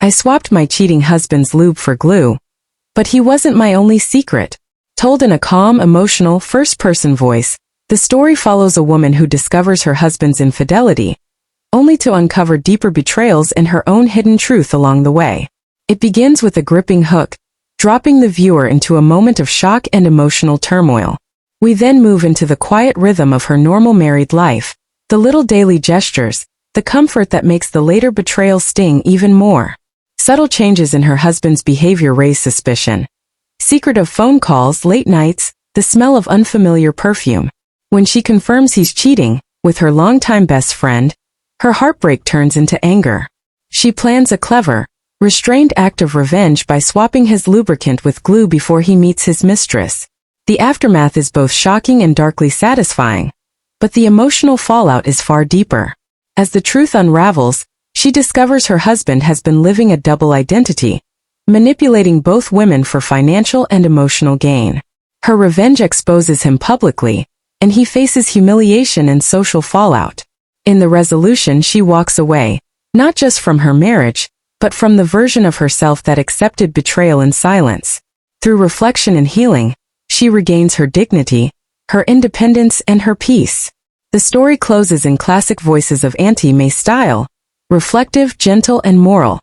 I swapped my cheating husband's lube for glue. But he wasn't my only secret. Told in a calm, emotional, first-person voice, the story follows a woman who discovers her husband's infidelity, only to uncover deeper betrayals and her own hidden truth along the way. It begins with a gripping hook, dropping the viewer into a moment of shock and emotional turmoil. We then move into the quiet rhythm of her normal married life, the little daily gestures, the comfort that makes the later betrayal sting even more. Subtle changes in her husband's behavior raise suspicion. Secretive phone calls, late nights, the smell of unfamiliar perfume. When she confirms he's cheating with her longtime best friend, her heartbreak turns into anger. She plans a clever, restrained act of revenge by swapping his lubricant with glue before he meets his mistress. The aftermath is both shocking and darkly satisfying, but the emotional fallout is far deeper. As the truth unravels, she discovers her husband has been living a double identity, manipulating both women for financial and emotional gain. Her revenge exposes him publicly, and he faces humiliation and social fallout. In the resolution, she walks away, not just from her marriage, but from the version of herself that accepted betrayal in silence. Through reflection and healing, she regains her dignity, her independence, and her peace. The story closes in classic voices of Auntie May style, reflective, gentle, and moral,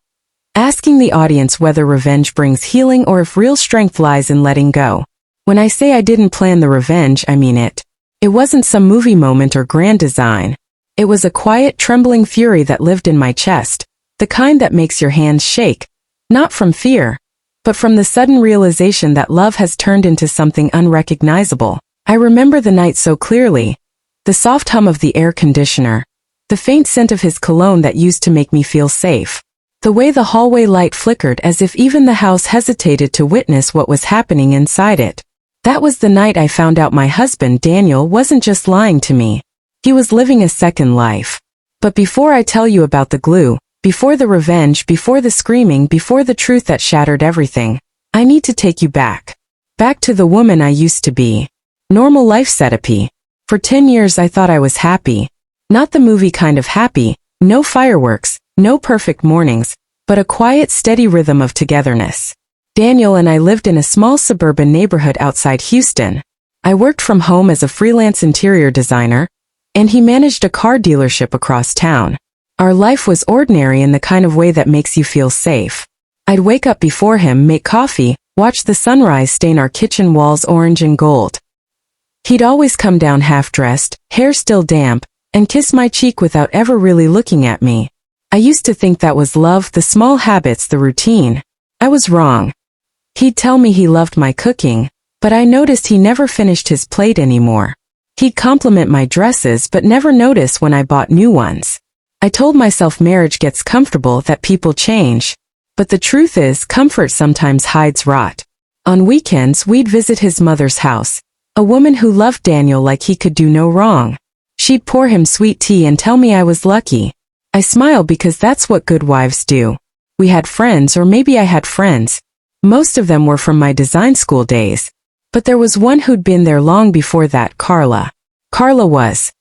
asking the audience whether revenge brings healing or if real strength lies in letting go. When I say I didn't plan the revenge, I mean it. It wasn't some movie moment or grand design. It was a quiet, trembling fury that lived in my chest, the kind that makes your hands shake, not from fear, but from the sudden realization that love has turned into something unrecognizable. I remember the night so clearly, the soft hum of the air conditioner, the faint scent of his cologne that used to make me feel safe, the way the hallway light flickered as if even the house hesitated to witness what was happening inside it. That was the night I found out my husband, Daniel, wasn't just lying to me. He was living a second life. But before I tell you about the glue, before the revenge, before the screaming, before the truth that shattered everything, I need to take you back. Back to the woman I used to be. Normal life setup. For 10 years I thought I was happy. Not the movie kind of happy, no fireworks, no perfect mornings, but a quiet, steady rhythm of togetherness. Daniel and I lived in a small suburban neighborhood outside Houston. I worked from home as a freelance interior designer, and he managed a car dealership across town. Our life was ordinary in the kind of way that makes you feel safe. I'd wake up before him, make coffee, watch the sunrise stain our kitchen walls orange and gold. He'd always come down half-dressed, hair still damp, and kiss my cheek without ever really looking at me. I used to think that was love, the small habits, the routine. I was wrong. He'd tell me he loved my cooking, but I noticed he never finished his plate anymore. He'd compliment my dresses but never notice when I bought new ones. I told myself marriage gets comfortable, that people change. But the truth is, comfort sometimes hides rot. On weekends, we'd visit his mother's house, a woman who loved Daniel like he could do no wrong. She'd pour him sweet tea and tell me I was lucky. I smiled because that's what good wives do. We had friends, or maybe I had friends. Most of them were from my design school days. But there was one who'd been there long before that, Carla. Carla was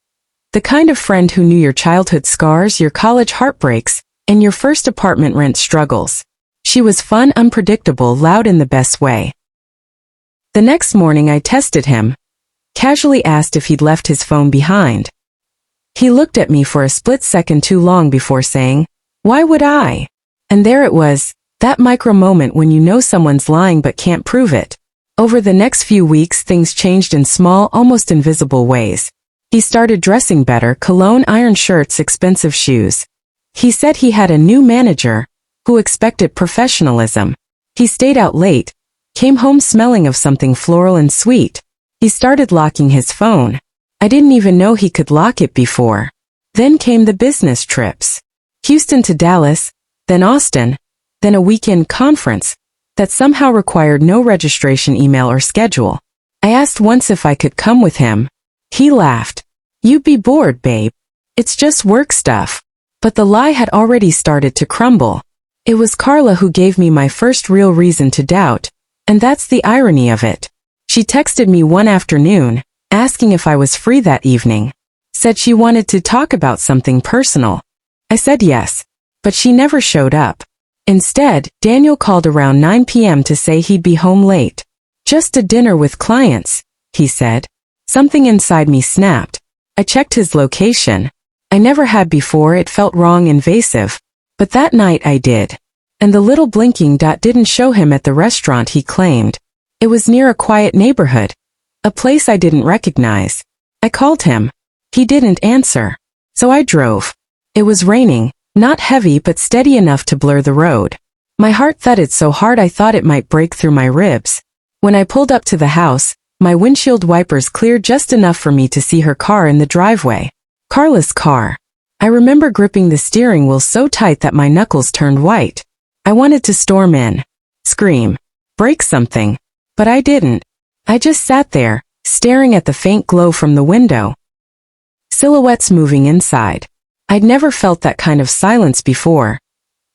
the kind of friend who knew your childhood scars, your college heartbreaks, and your first apartment rent struggles. She was fun, unpredictable, loud in the best way. The next morning I tested him, casually asked if he'd left his phone behind. He looked at me for a split second too long before saying, "Why would I?" And there it was, that micro moment when you know someone's lying but can't prove it. Over the next few weeks, things changed in small, almost invisible ways. He started dressing better, cologne, iron shirts, expensive shoes. He said he had a new manager, who expected professionalism. He stayed out late, came home smelling of something floral and sweet. He started locking his phone. I didn't even know he could lock it before. Then came the business trips. Houston to Dallas, then Austin, then a weekend conference that somehow required no registration email or schedule. I asked once if I could come with him. He laughed. "You'd be bored, babe. It's just work stuff." But the lie had already started to crumble. It was Carla who gave me my first real reason to doubt, and that's the irony of it. She texted me one afternoon, asking if I was free that evening. Said she wanted to talk about something personal. I said yes, but she never showed up. Instead, Daniel called around 9 p.m. to say he'd be home late. "Just a dinner with clients," he said. Something inside me snapped. I checked his location. I never had before. It felt wrong, invasive. But that night I did. And the little blinking dot didn't show him at the restaurant he claimed. It was near a quiet neighborhood. A place I didn't recognize. I called him. He didn't answer. So I drove. It was raining, not heavy but steady enough to blur the road. My heart thudded so hard I thought it might break through my ribs. When I pulled up to the house, my windshield wipers cleared just enough for me to see her car in the driveway. Carla's car. I remember gripping the steering wheel so tight that my knuckles turned white. I wanted to storm in, scream, break something. But I didn't. I just sat there, staring at the faint glow from the window. Silhouettes moving inside. I'd never felt that kind of silence before.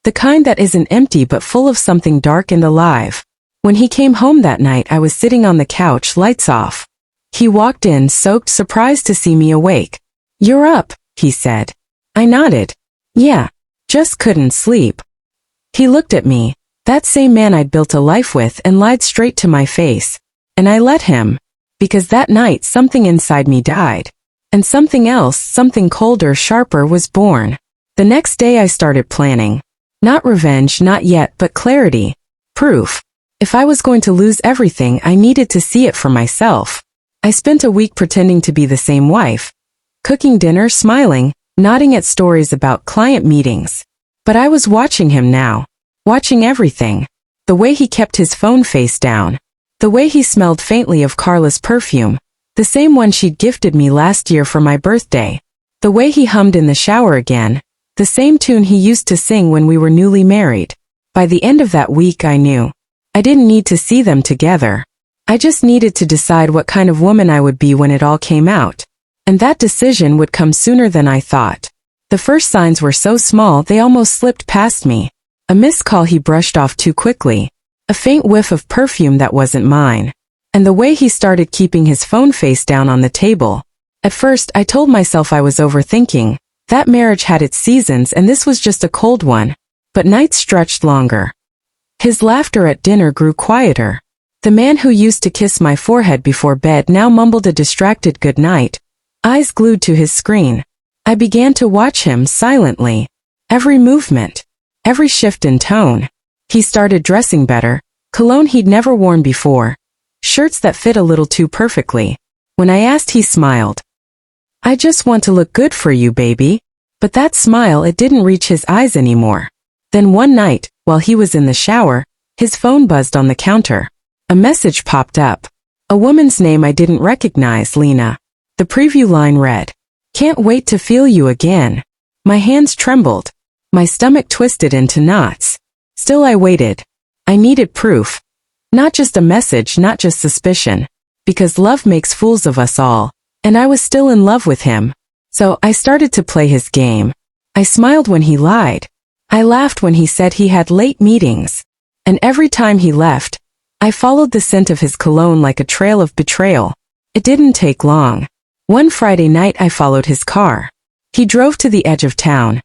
The kind that isn't empty but full of something dark and alive. When he came home that night, I was sitting on the couch, lights off. He walked in, soaked, surprised to see me awake. "You're up," he said. I nodded. "Yeah, just couldn't sleep." He looked at me, that same man I'd built a life with, and lied straight to my face. And I let him. Because that night something inside me died. And something else, something colder, sharper, was born. The next day I started planning. Not revenge, not yet, but clarity. Proof. If I was going to lose everything, I needed to see it for myself. I spent a week pretending to be the same wife. Cooking dinner, smiling, nodding at stories about client meetings. But I was watching him now. Watching everything. The way he kept his phone face down. The way he smelled faintly of Carla's perfume. The same one she'd gifted me last year for my birthday. The way he hummed in the shower again. The same tune he used to sing when we were newly married. By the end of that week I knew. I didn't need to see them together. I just needed to decide what kind of woman I would be when it all came out. And that decision would come sooner than I thought. The first signs were so small they almost slipped past me. A missed call he brushed off too quickly. A faint whiff of perfume that wasn't mine. And the way he started keeping his phone face down on the table. At first I told myself I was overthinking. That marriage had its seasons and this was just a cold one. But nights stretched longer. His laughter at dinner grew quieter. The man who used to kiss my forehead before bed now mumbled a distracted good night, eyes glued to his screen. I began to watch him silently. Every movement. Every shift in tone. He started dressing better, cologne he'd never worn before. Shirts that fit a little too perfectly. When I asked, he smiled. "I just want to look good for you, baby." But that smile, it didn't reach his eyes anymore. Then one night, while he was in the shower, his phone buzzed on the counter. A message popped up. A woman's name I didn't recognize, Lena. The preview line read, "Can't wait to feel you again." My hands trembled. My stomach twisted into knots. Still I waited. I needed proof. Not just a message, not just suspicion. Because love makes fools of us all. And I was still in love with him. So I started to play his game. I smiled when he lied. I laughed when he said he had late meetings. And every time he left, I followed the scent of his cologne like a trail of betrayal. It didn't take long. One Friday night I followed his car. He drove to the edge of town.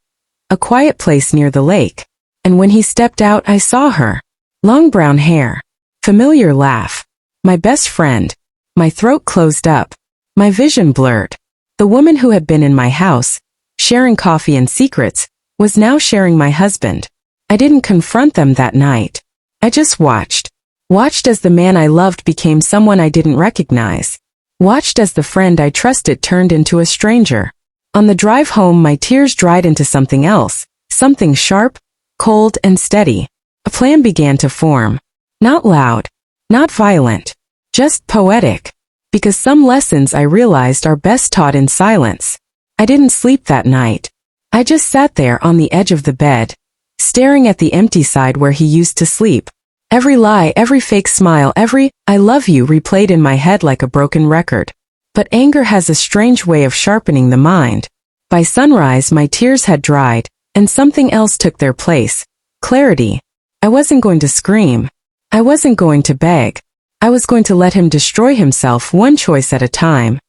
A quiet place near the lake. And when he stepped out I saw her. Long brown hair. Familiar laugh. My best friend. My throat closed up. My vision blurred. The woman who had been in my house, sharing coffee and secrets, was now sharing my husband. I didn't confront them that night. I just watched. Watched as the man I loved became someone I didn't recognize. Watched as the friend I trusted turned into a stranger. On the drive home my tears dried into something else, something sharp, cold and steady. A plan began to form. Not loud, not violent, just poetic. Because some lessons I realized are best taught in silence. I didn't sleep that night. I just sat there on the edge of the bed, staring at the empty side where he used to sleep. Every lie, every fake smile, every "I love you" replayed in my head like a broken record. But anger has a strange way of sharpening the mind. By sunrise my tears had dried, and something else took their place. Clarity. I wasn't going to scream. I wasn't going to beg. I was going to let him destroy himself one choice at a time.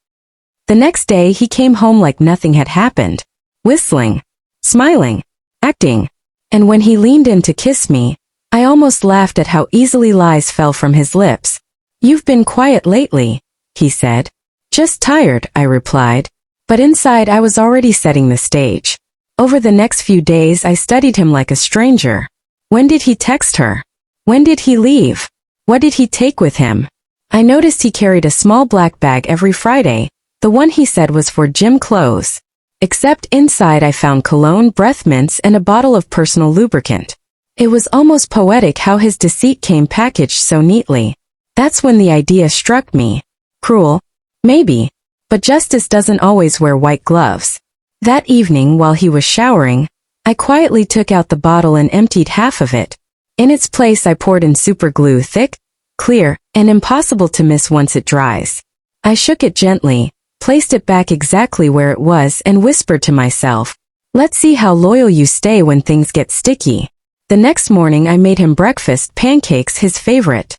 The next day he came home like nothing had happened. Whistling. Smiling. Acting. And when he leaned in to kiss me, I almost laughed at how easily lies fell from his lips. "You've been quiet lately," he said. "Just tired," I replied. But inside I was already setting the stage. Over the next few days I studied him like a stranger. When did he text her? When did he leave? What did he take with him? I noticed he carried a small black bag every Friday, the one he said was for gym clothes. Except inside I found cologne, breath mints, and a bottle of personal lubricant. It was almost poetic how his deceit came packaged so neatly. That's when the idea struck me. Cruel? Maybe. But justice doesn't always wear white gloves. That evening while he was showering, I quietly took out the bottle and emptied half of it. In its place I poured in super glue, thick, clear, and impossible to miss once it dries. I shook it gently, placed it back exactly where it was, and whispered to myself, "Let's see how loyal you stay when things get sticky." The next morning I made him breakfast, pancakes, his favorite.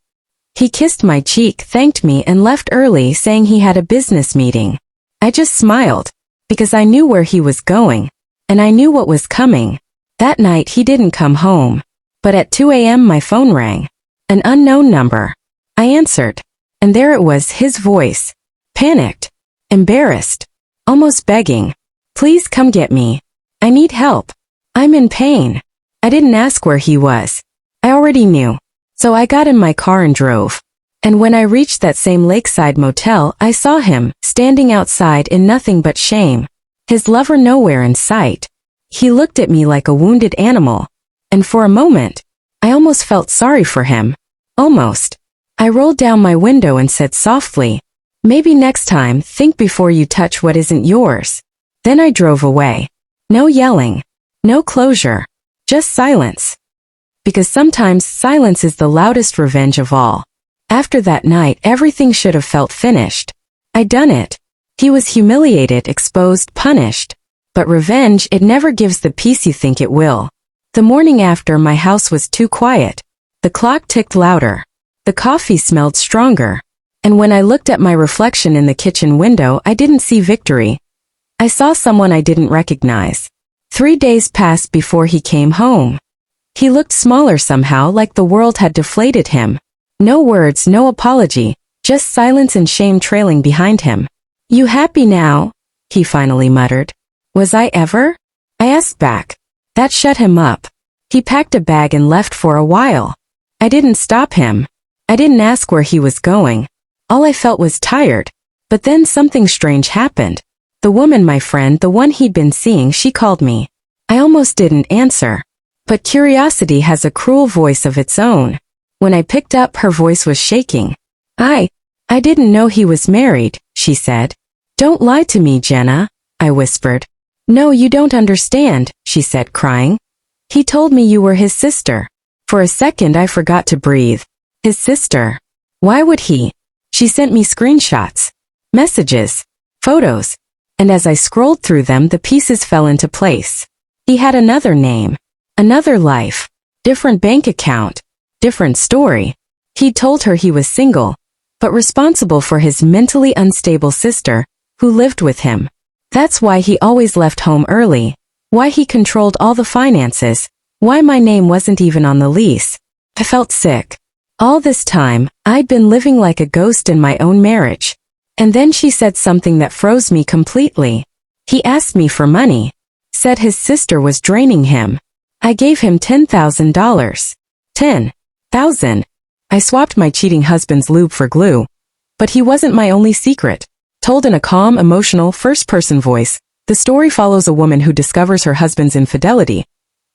He kissed my cheek, thanked me, and left early, saying he had a business meeting. I just smiled, because I knew where he was going, and I knew what was coming. That night he didn't come home, but at 2 a.m. my phone rang. An unknown number. I answered, and there it was, his voice. Panicked, embarrassed, almost begging. "Please come get me. I need help. I'm in pain." I didn't ask where he was. I already knew. So I got in my car and drove. And when I reached that same lakeside motel, I saw him, standing outside in nothing but shame. His lover nowhere in sight. He looked at me like a wounded animal. And for a moment, I almost felt sorry for him. Almost. I rolled down my window and said softly, "Maybe next time, think before you touch what isn't yours." Then I drove away. No yelling. No closure. Just silence. Because sometimes silence is the loudest revenge of all. After that night, everything should have felt finished. I'd done it. He was humiliated, exposed, punished. But revenge, it never gives the peace you think it will. The morning after, my house was too quiet. The clock ticked louder. The coffee smelled stronger. And when I looked at my reflection in the kitchen window, I didn't see victory. I saw someone I didn't recognize. 3 days passed before he came home. He looked smaller somehow, like the world had deflated him. No words, no apology, just silence and shame trailing behind him. "You happy now?" he finally muttered. "Was I ever?" I asked back. That shut him up. He packed a bag and left for a while. I didn't stop him. I didn't ask where he was going. All I felt was tired. But then something strange happened. The woman, my friend, the one he'd been seeing, she called me. I almost didn't answer. But curiosity has a cruel voice of its own. When I picked up, her voice was shaking. I didn't know he was married," she said. "Don't lie to me, Jenna," I whispered. "No, you don't understand," she said, crying. "He told me you were his sister." For a second I forgot to breathe. His sister. Why would he? She sent me screenshots, messages, photos, and as I scrolled through them, the pieces fell into place. He had another name. Another life, different bank account, different story. He'd told her he was single, but responsible for his mentally unstable sister, who lived with him. That's why he always left home early, why he controlled all the finances, why my name wasn't even on the lease. I felt sick. All this time, I'd been living like a ghost in my own marriage. And then she said something that froze me completely. He asked me for money, said his sister was draining him. I gave him $10,000. 10,000. I swapped my cheating husband's lube for glue. But he wasn't my only secret. Told in a calm, emotional, first-person voice, the story follows a woman who discovers her husband's infidelity,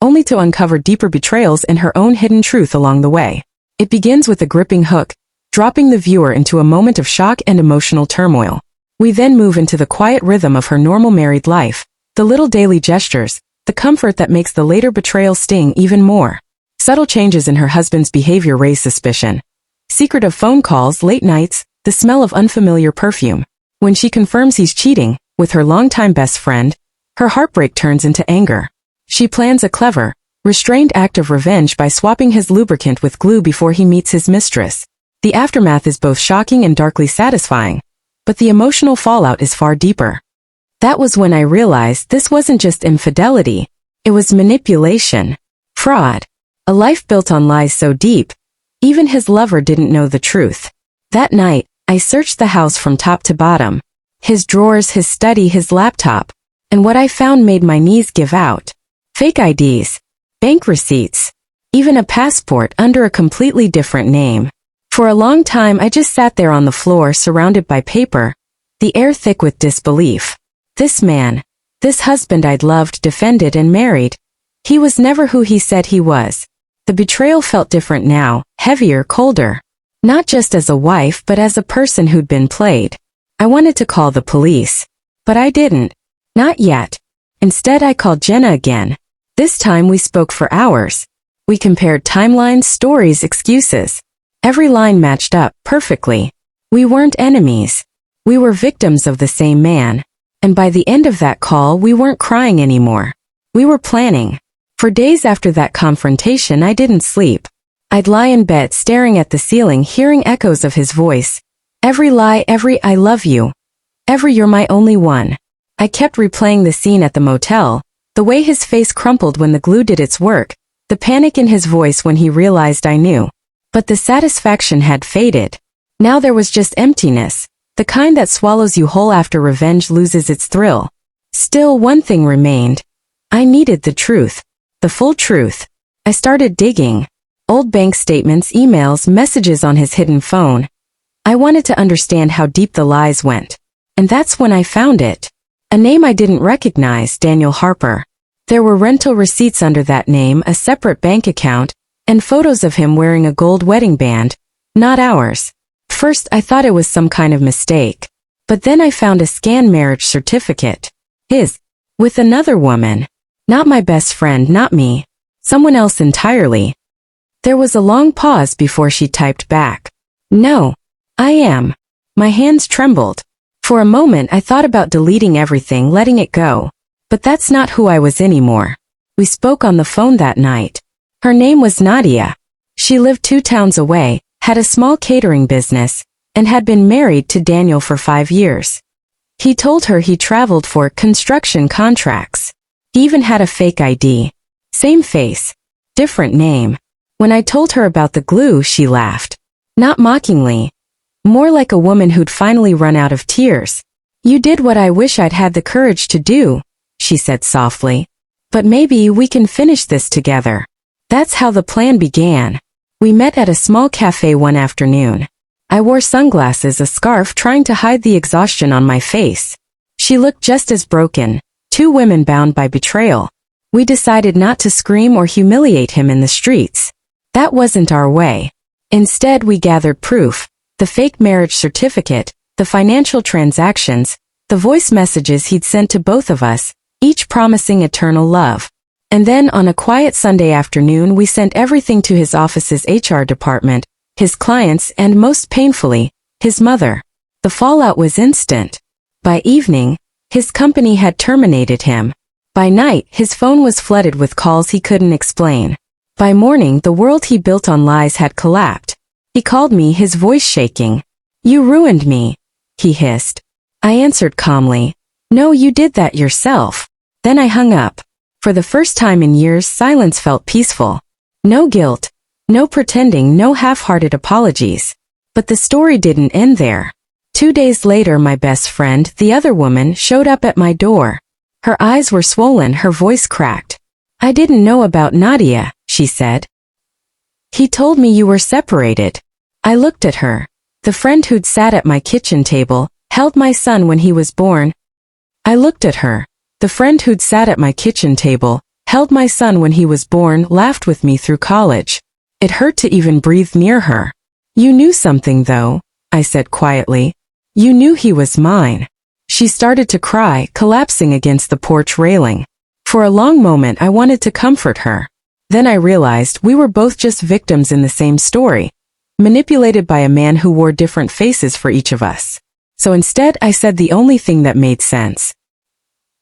only to uncover deeper betrayals and her own hidden truth along the way. It begins with a gripping hook, dropping the viewer into a moment of shock and emotional turmoil. We then move into the quiet rhythm of her normal married life, the little daily gestures, the comfort that makes the later betrayal sting even more. Subtle changes in her husband's behavior raise suspicion. Secretive phone calls, late nights, the smell of unfamiliar perfume. When she confirms he's cheating with her longtime best friend, her heartbreak turns into anger. She plans a clever, restrained act of revenge by swapping his lubricant with glue before he meets his mistress. The aftermath is both shocking and darkly satisfying, but the emotional fallout is far deeper. That was when I realized this wasn't just infidelity, it was manipulation. Fraud. A life built on lies so deep, even his lover didn't know the truth. That night, I searched the house from top to bottom. His drawers, his study, his laptop. And what I found made my knees give out. Fake IDs. Bank receipts. Even a passport under a completely different name. For a long time I just sat there on the floor surrounded by paper, the air thick with disbelief. This man, this husband I'd loved, defended, and married, he was never who he said he was. The betrayal felt different now, heavier, colder. Not just as a wife but as a person who'd been played. I wanted to call the police. But I didn't. Not yet. Instead I called Jenna again. This time we spoke for hours. We compared timelines, stories, excuses. Every line matched up perfectly. We weren't enemies. We were victims of the same man. And by the end of that call we weren't crying anymore. We were planning. For days after that confrontation I didn't sleep. I'd lie in bed staring at the ceiling, hearing echoes of his voice. Every lie, every "I love you." Every "you're my only one." I kept replaying the scene at the motel, the way his face crumpled when the glue did its work, the panic in his voice when he realized I knew. But the satisfaction had faded. Now there was just emptiness, the kind that swallows you whole after revenge loses its thrill. Still, one thing remained. I needed the truth. The full truth. I started digging. Old bank statements, emails, messages on his hidden phone. I wanted to understand how deep the lies went. And that's when I found it. A name I didn't recognize, Daniel Harper. There were rental receipts under that name, a separate bank account, and photos of him wearing a gold wedding band. Not ours. First I thought it was some kind of mistake. But then I found a scanned marriage certificate. His. With another woman. Not my best friend, not me. Someone else entirely. There was a long pause before she typed back. No. I am. My hands trembled. For a moment I thought about deleting everything, letting it go. But that's not who I was anymore. We spoke on the phone that night. Her name was Nadia. She lived 2 towns away, had a small catering business, and had been married to Daniel for 5 years. He told her he traveled for construction contracts. He even had a fake ID. Same face. Different name. When I told her about the glue, she laughed. Not mockingly. More like a woman who'd finally run out of tears. "You did what I wish I'd had the courage to do," she said softly. "But maybe we can finish this together." That's how the plan began. We met at a small cafe one afternoon. I wore sunglasses, a scarf, trying to hide the exhaustion on my face. She looked just as broken. 2 women bound by betrayal. We decided not to scream or humiliate him in the streets. That wasn't our way. Instead we gathered proof. The fake marriage certificate, the financial transactions, the voice messages he'd sent to both of us, each promising eternal love. And then on a quiet Sunday afternoon we sent everything to his office's HR department, his clients, and most painfully, his mother. The fallout was instant. By evening, his company had terminated him. By night, his phone was flooded with calls he couldn't explain. By morning, the world he built on lies had collapsed. He called me, his voice shaking. "You ruined me," he hissed. I answered calmly, "No, you did that yourself." Then I hung up. For the first time in years, silence felt peaceful. No guilt, no pretending, no half-hearted apologies. But the story didn't end there. 2 days later, my best friend, the other woman, showed up at my door. Her eyes were swollen, her voice cracked. "I didn't know about Nadia," she said. "He told me you were separated." I looked at her. The friend who'd sat at my kitchen table, held my son when he was born. I looked at her. The friend who'd sat at my kitchen table, held my son when he was born, laughed with me through college. It hurt to even breathe near her. "You knew something though," I said quietly. "You knew he was mine." She started to cry, collapsing against the porch railing. For a long moment I wanted to comfort her. Then I realized we were both just victims in the same story, manipulated by a man who wore different faces for each of us. So instead I said the only thing that made sense.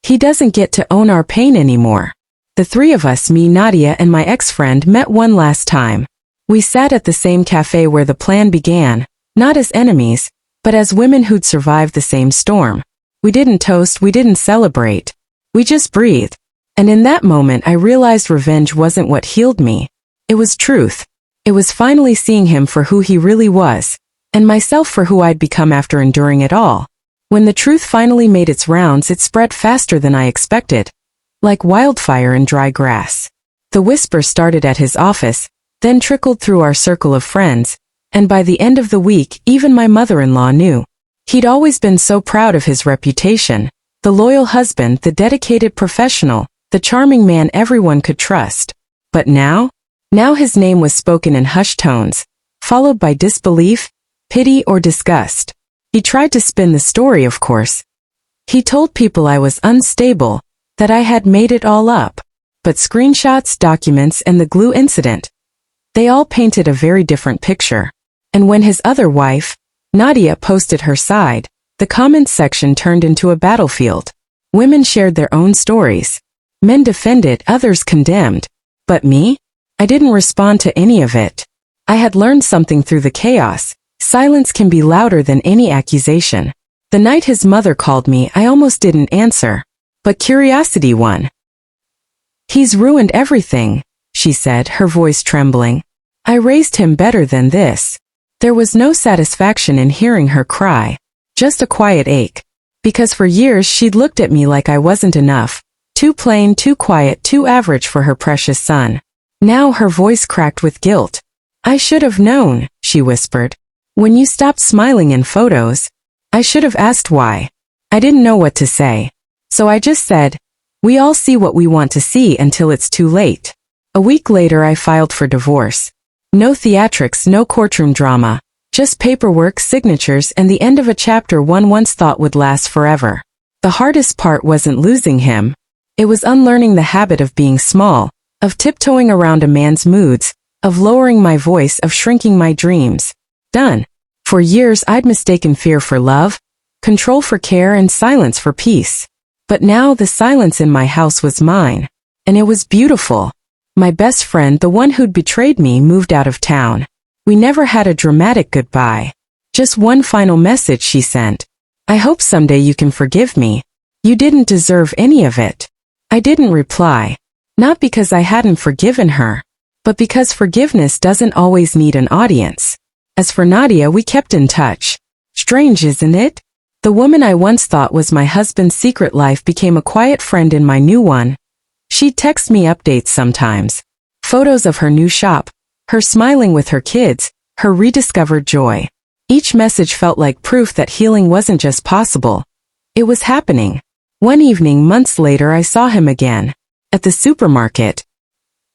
"He doesn't get to own our pain anymore." The 3 of us, me, Nadia, and my ex-friend, met one last time. We sat at the same cafe where the plan began, not as enemies, but as women who'd survived the same storm. We didn't toast, we didn't celebrate. We just breathed. And in that moment I realized revenge wasn't what healed me. It was truth. It was finally seeing him for who he really was, and myself for who I'd become after enduring it all. When the truth finally made its rounds, it spread faster than I expected, like wildfire in dry grass. The whisper started at his office, then trickled through our circle of friends, and by the end of the week, even my mother-in-law knew. He'd always been so proud of his reputation, the loyal husband, the dedicated professional, the charming man everyone could trust. But now his name was spoken in hushed tones, followed by disbelief, pity, or disgust. He tried to spin the story, of course. He told people I was unstable, that I had made it all up. But screenshots, documents, and the glue incident, they all painted a very different picture. And when his other wife, Nadia, posted her side, the comments section turned into a battlefield. Women shared their own stories. Men defended, others condemned. But me? I didn't respond to any of it. I had learned something through the chaos. Silence can be louder than any accusation. The night his mother called me, I almost didn't answer. But curiosity won. "He's ruined everything," she said, her voice trembling. "I raised him better than this." There was no satisfaction in hearing her cry, just a quiet ache. Because for years she'd looked at me like I wasn't enough, too plain, too quiet, too average for her precious son. Now her voice cracked with guilt. "I should have known," she whispered. "When you stopped smiling in photos, I should have asked why." I didn't know what to say. So I just said, "We all see what we want to see until it's too late." A week later I filed for divorce. No theatrics, no courtroom drama, just paperwork, signatures, and the end of a chapter one once thought would last forever. The hardest part wasn't losing him. It was unlearning the habit of being small, of tiptoeing around a man's moods, of lowering my voice, of shrinking my dreams. Done. For years I'd mistaken fear for love, control for care, and silence for peace. But now the silence in my house was mine. And it was beautiful. My best friend, the one who'd betrayed me, moved out of town. We never had a dramatic goodbye. Just one final message she sent. "I hope someday you can forgive me. You didn't deserve any of it." I didn't reply. Not because I hadn't forgiven her, but because forgiveness doesn't always need an audience. As for Nadia, we kept in touch. Strange, isn't it? The woman I once thought was my husband's secret life became a quiet friend in my new one. She'd text me updates sometimes. Photos of her new shop, her smiling with her kids, her rediscovered joy. Each message felt like proof that healing wasn't just possible. It was happening. One evening months later I saw him again. At the supermarket.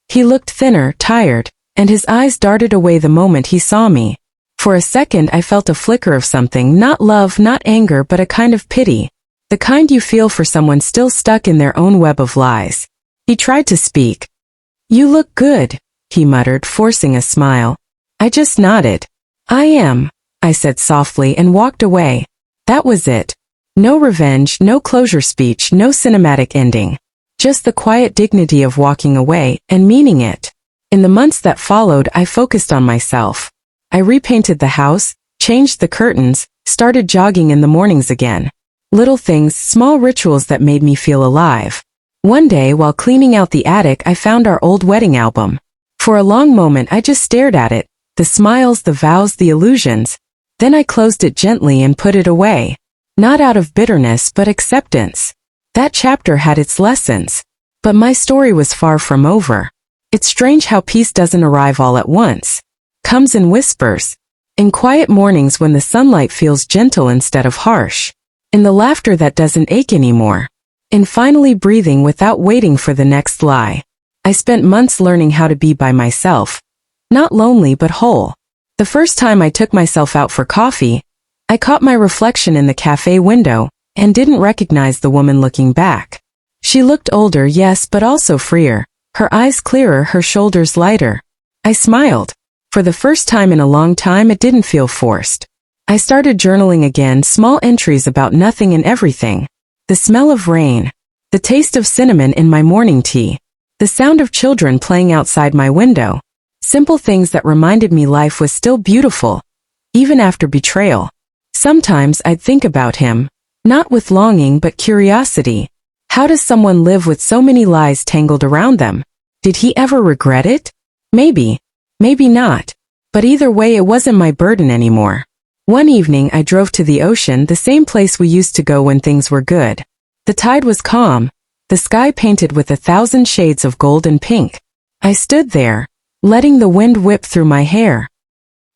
He looked thinner, tired, and his eyes darted away the moment he saw me. For a second I felt a flicker of something, not love, not anger, but a kind of pity. The kind you feel for someone still stuck in their own web of lies. He tried to speak. "You look good," he muttered, forcing a smile. I just nodded. "I am," I said softly and walked away. That was it. No revenge, no closure speech, no cinematic ending. Just the quiet dignity of walking away and meaning it. In the months that followed, I focused on myself. I repainted the house, changed the curtains, started jogging in the mornings again. Little things, small rituals that made me feel alive. One day, while cleaning out the attic, I found our old wedding album. For a long moment I just stared at it, the smiles, the vows, the illusions. Then I closed it gently and put it away. Not out of bitterness, but acceptance. That chapter had its lessons. But my story was far from over. It's strange how peace doesn't arrive all at once. Comes in whispers. In quiet mornings when the sunlight feels gentle instead of harsh. In the laughter that doesn't ache anymore. In finally breathing without waiting for the next lie. I spent months learning how to be by myself. Not lonely but whole. The first time I took myself out for coffee, I caught my reflection in the cafe window and didn't recognize the woman looking back. She looked older, yes, but also freer. Her eyes clearer, her shoulders lighter. I smiled. For the first time in a long time, it didn't feel forced. I started journaling again, small entries about nothing and everything. The smell of rain. The taste of cinnamon in my morning tea. The sound of children playing outside my window. Simple things that reminded me life was still beautiful, even after betrayal. Sometimes I'd think about him, not with longing but curiosity. How does someone live with so many lies tangled around them? Did he ever regret it? Maybe. Maybe not. But either way, it wasn't my burden anymore. One evening I drove to the ocean, the same place we used to go when things were good. The tide was calm, the sky painted with 1,000 shades of gold and pink. I stood there, letting the wind whip through my hair,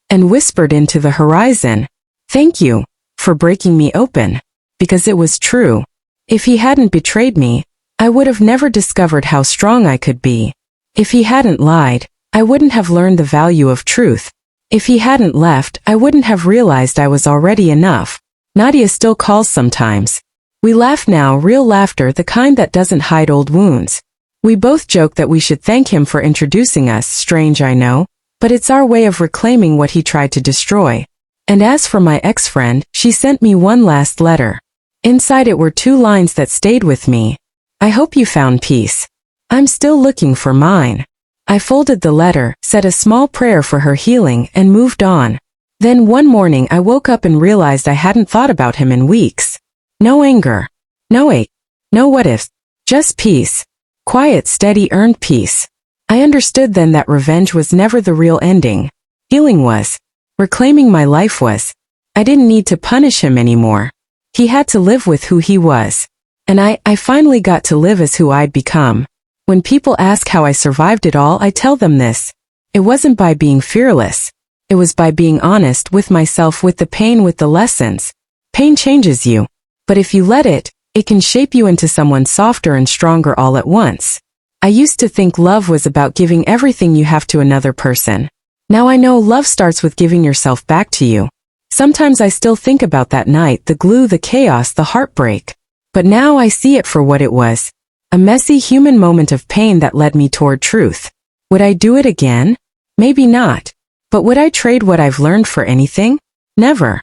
and whispered into the horizon, "Thank you for breaking me open." Because it was true. If he hadn't betrayed me, I would have never discovered how strong I could be. If he hadn't lied, I wouldn't have learned the value of truth. If he hadn't left, I wouldn't have realized I was already enough. Nadia still calls sometimes. We laugh now, real laughter, the kind that doesn't hide old wounds. We both joke that we should thank him for introducing us. Strange, I know, but it's our way of reclaiming what he tried to destroy. And as for my ex-friend, she sent me one last letter. Inside it were 2 lines that stayed with me. "I hope you found peace. I'm still looking for mine." I folded the letter, said a small prayer for her healing, and moved on. Then one morning I woke up and realized I hadn't thought about him in weeks. No anger. No hate. No what-ifs. Just peace. Quiet, steady, earned peace. I understood then that revenge was never the real ending. Healing was. Reclaiming my life was. I didn't need to punish him anymore. He had to live with who he was. And I finally got to live as who I'd become. When people ask how I survived it all, I tell them this. It wasn't by being fearless. It was by being honest with myself, with the pain, with the lessons. Pain changes you. But if you let it, it can shape you into someone softer and stronger all at once. I used to think love was about giving everything you have to another person. Now I know love starts with giving yourself back to you. Sometimes I still think about that night, the glue, the chaos, the heartbreak. But now I see it for what it was. A messy human moment of pain that led me toward truth. Would I do it again? Maybe not. But would I trade what I've learned for anything? Never.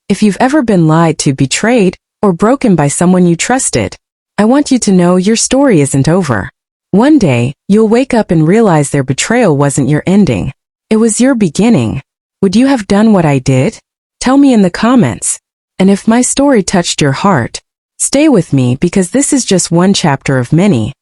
If you've ever been lied to, betrayed, or broken by someone you trusted, I want you to know your story isn't over. One day, you'll wake up and realize their betrayal wasn't your ending. It was your beginning. Would you have done what I did? Tell me in the comments. And if my story touched your heart, stay with me, because this is just one chapter of many.